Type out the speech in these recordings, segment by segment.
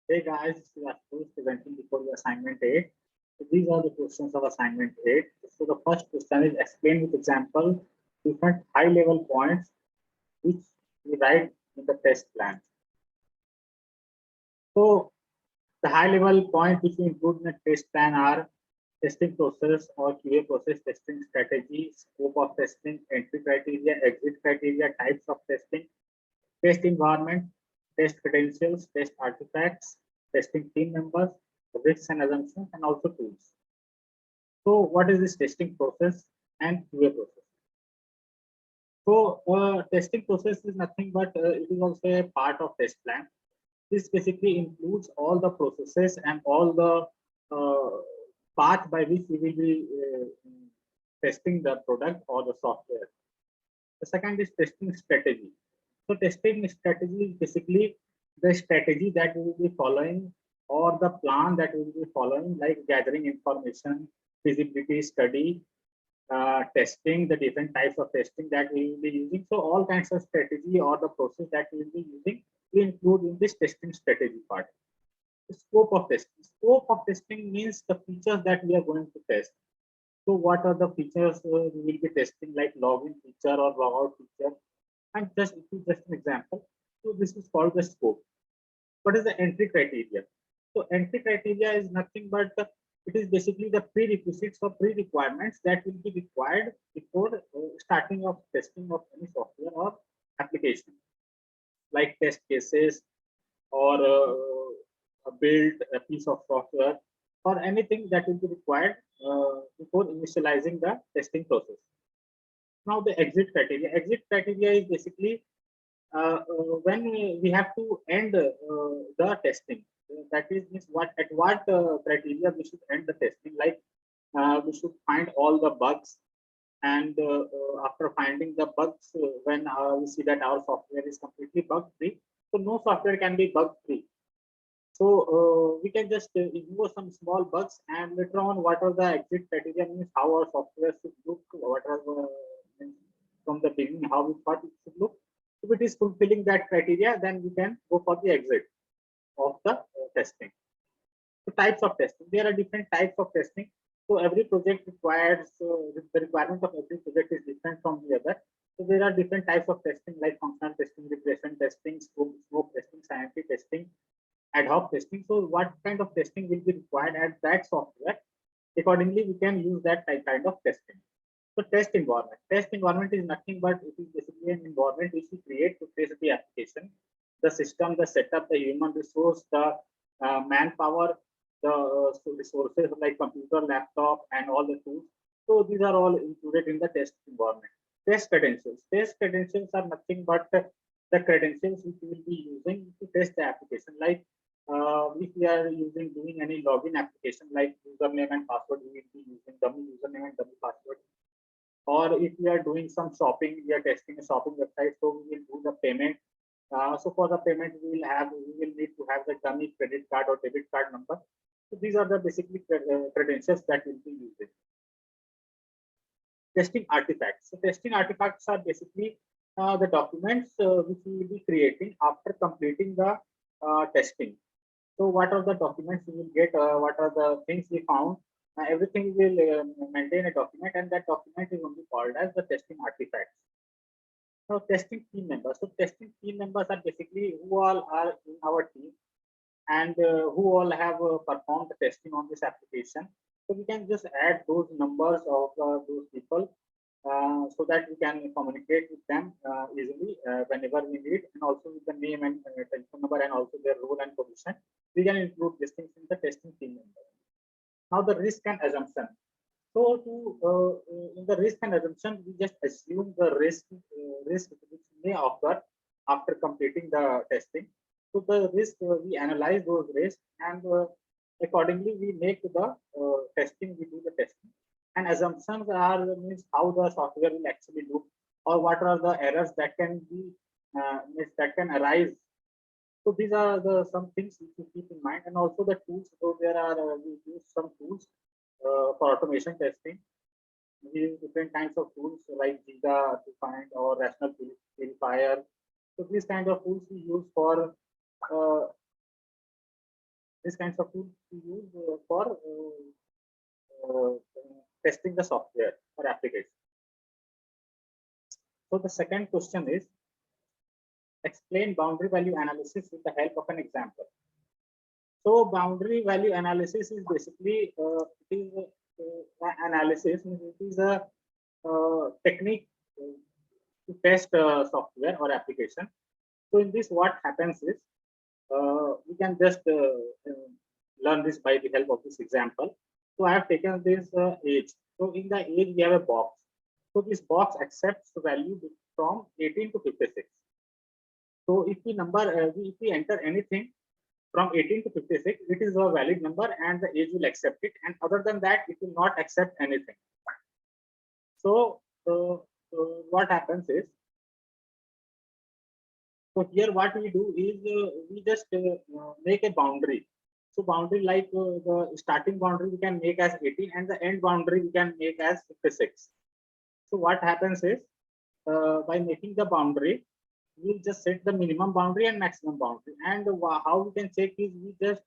Hey guys, this is Ashutosh presenting before the assignment 8. So these are the questions of assignment 8. So the first question is explain with example different high level points which we write in the test plan. So the high level points which we include in the test plan are testing process or QA process, testing strategy, scope of testing, entry criteria, exit criteria, types of testing, test environment, test credentials, test artifacts, testing team members, risks and assumptions, and also tools. So what is this testing process and QA process? So testing process is nothing but it is also a part of test plan. This basically includes all the processes and all the path by which we will be testing the product or the software. The second is testing strategy. So testing strategy is basically the strategy that we will be following or the plan that we will be following, like gathering information, feasibility study, testing, the different types of testing that we will be using. So all kinds of strategy or the process that we will be using, we include in this testing strategy part. The scope of testing. Scope of testing means the features that we are going to test. So what are the features we will be testing, like login feature or logout feature? And just an example. So this is called the scope. What is the entry criteria? So entry criteria is nothing but it is basically the prerequisites or pre-requirements that will be required before starting of testing of any software or application, like test cases or build a piece of software or anything that will be required before initializing the testing process. Now the exit criteria. Exit criteria is basically when we have to end the testing. That is means what at what criteria we should end the testing. Like we should find all the bugs, and after finding the bugs, when we see that our software is completely bug free, so no software can be bug free. So we can just ignore some small bugs, and later on, what are the exit criteria means how our software should look, what are the from the beginning how we thought it should look. If it is fulfilling that criteria, then we can go for the exit of the testing. So types of testing. There are different types of testing. So every project requires the requirement of every project is different from the other. So there are different types of testing like functional testing, regression testing, smoke testing, sanity testing, ad hoc testing. So what kind of testing will be required at that software? Accordingly, we can use that kind of testing. So test environment. Test environment is nothing but it is basically an environment which we create to test the application, the system, the setup, the human resource, the manpower, the resources like computer, laptop, and all the tools. So these are all included in the test environment. Test credentials. Test credentials are nothing but the credentials which we will be using to test the application. Like if we are doing any login application like username and password, we will be using dummy username and dummy password. Or if we are doing some shopping, we are testing a shopping website, so we will do the payment. So for the payment, we will need to have the dummy credit card or debit card number. So these are the basically credentials that we'll be using. Testing artifacts. So testing artifacts are basically the documents which we will be creating after completing the testing. So what are the documents we will get? What are the things we found? Everything will maintain a document, and that document is only called as the testing artifacts. Now, testing team members. So testing team members are basically who all are in our team and who all have performed the testing on this application. So we can just add those numbers of those people so that we can communicate with them easily whenever we need, and also with the name and telephone number and also their role and position. We can include these things in the testing team member. Now the risk and assumption. So in the risk and assumption, we just assume the risk which may occur after completing the testing. So the risk we analyze those risks, and accordingly we make the testing. We do the testing, and assumptions are means how the software will actually look, or what are the errors that can be that can arise. So these are the some things which you keep in mind, and also the tools. So there are we use some tools for automation testing. We use different kinds of tools like Giga to find or rational purifier. So these kind of tools we use for These kinds of tools we use for testing the software or application. So the second question is, explain boundary value analysis with the help of an example. So boundary value analysis is basically it is analysis. It is a technique to test software or application. So in this, what happens is we can just learn this by the help of this example. So I have taken this age. So in the age we have a box. So this box accepts the value from 18 to 56. So if we enter anything from 18 to 56, it is a valid number and the age will accept it. And other than that, it will not accept anything. So what happens is, so here what we do is we just make a boundary. So boundary like the starting boundary we can make as 18 and the end boundary we can make as 56. So what happens is by making the boundary, we'll just set the minimum boundary and maximum boundary. And how we can check is we just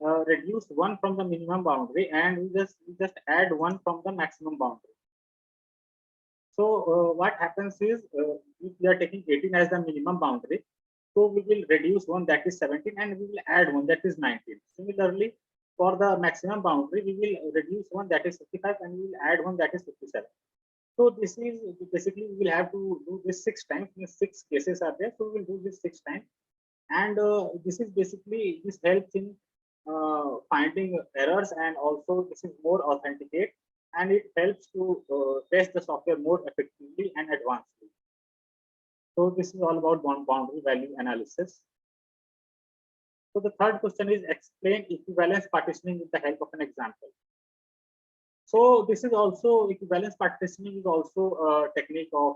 reduce one from the minimum boundary and we just add one from the maximum boundary. So what happens is if we are taking 18 as the minimum boundary, so we will reduce one, that is 17, and we will add one, that is 19. Similarly, for the maximum boundary, we will reduce one, that is 55, and we will add one, that is 57. So this is basically we will have to do this 6 times. 6 cases are there, so we will do this 6 times. And this is basically, this helps in finding errors, and also this is more authenticate, and it helps to test the software more effectively and advancedly. So this is all about boundary value analysis. So the third question is, explain equivalence partitioning with the help of an example. So this is also, equivalence partitioning is also a technique of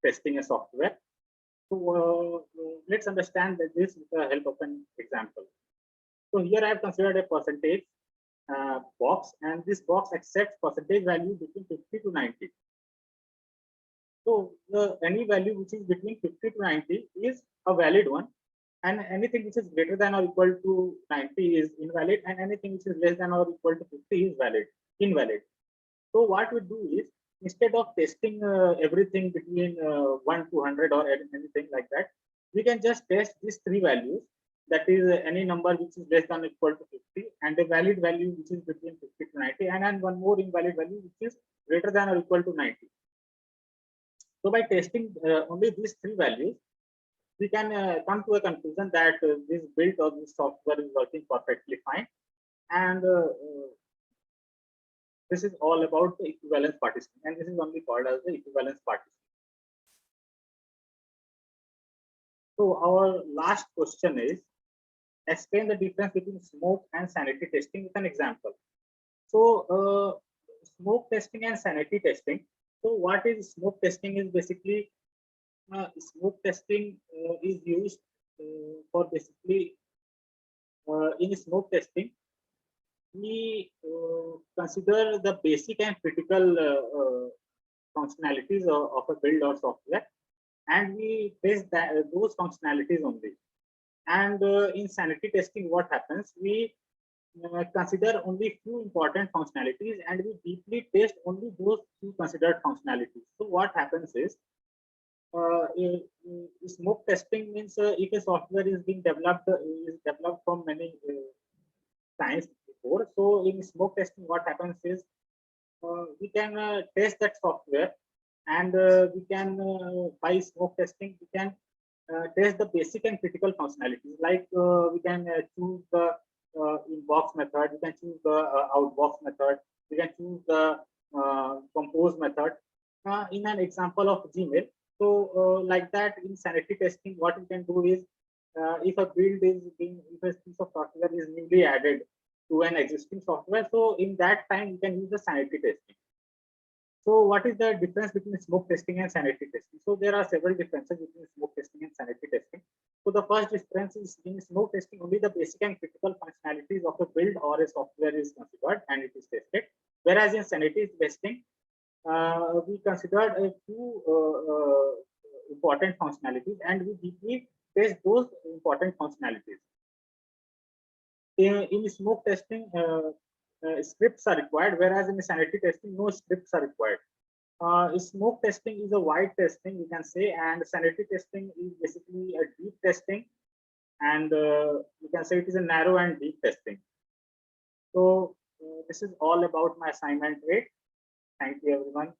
testing a software. So let's understand this with the help of an example. So here I have considered a percentage box, and this box accepts percentage value between 50 to 90. So any value which is between 50 to 90 is a valid one, and anything which is greater than or equal to 90 is invalid, and anything which is less than or equal to 50 is invalid. So what we do is, instead of testing everything between 1 to 100 or anything like that, we can just test these 3 values. That is any number which is less than or equal to 50, and a valid value which is between 50 to 90, and then one more invalid value which is greater than or equal to 90. So by testing only these 3 values, we can come to a conclusion that this build or this software is working perfectly fine. And this is all about the equivalence partitioning, and this is only called as the equivalence partitioning. So our last question is, explain the difference between smoke and sanity testing with an example. So smoke testing and sanity testing. So what is smoke testing is basically, smoke testing is used for basically, in smoke testing, we consider the basic and critical functionalities of a build or software, and we test those functionalities only. And in sanity testing, what happens, we consider only few important functionalities, and we deeply test only those few considered functionalities. So what happens is, smoke testing means if a software is being developed from many times before. So in smoke testing, what happens is we can test that software, and we can by smoke testing we can test the basic and critical functionalities. Like we can choose the inbox method, we can choose the outbox method, we can choose the compose method. In an example of Gmail, so like that, in sanity testing, what we can do is, if a build is being, if a piece of software is newly added to an existing software, so in that time you can use the sanity testing. So what is the difference between smoke testing and sanity testing? So there are several differences between smoke testing and sanity testing. So the first difference is, in smoke testing, only the basic and critical functionalities of a build or a software is considered and it is tested. Whereas in sanity testing, we considered a few important functionalities, and we deeply test those important functionalities. in smoke testing, scripts are required, whereas in sanity testing, no scripts are required. Smoke testing is a wide testing, you can say, and sanity testing is basically a deep testing, and you can say it is a narrow and deep testing. So this is all about my assignment 8. Thank you, everyone.